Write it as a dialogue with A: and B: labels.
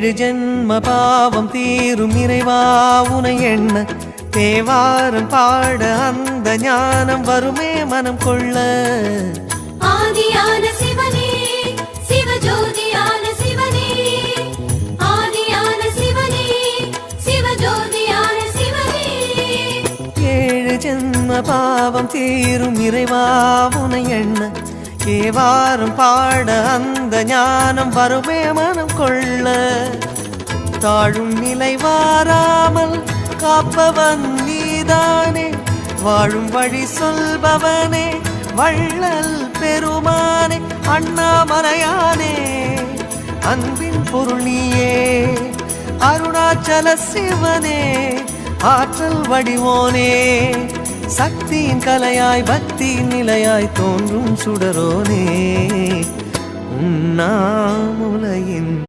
A: ஏழு ஜென்ம பாவம் தீரும் இறைவா உனை எண்ண தேவாரம் பாட அந்த ஞானம் வருமே மனம் கொள்ள.
B: ஆதியான சிவனே சிவஜோதியான சிவனே, ஆதியான சிவனே சிவஜோதியான சிவனே.
A: ஏழு ஜென்ம பாவம் தீரும் இறைவா உனை எண்ண தேவாரம் பாட அந்த ஞானம் வருமே மனம் கொள்ள. தாழும் நிலை வாராமல் காப்பவன் நீதானே, வாழும் வழி சொல்பவனே வள்ளல் பெருமானே, அண்ணாமலையானே அன்பின் பொருள் நீயே, அருணாச்சல சிவனே ஆற்றல் வடிவோனே, சக்தியின் கலையாய் பக்தியின் நிலையாய் தோன்றும் சுடரோனே, உண்ணாமுலையின்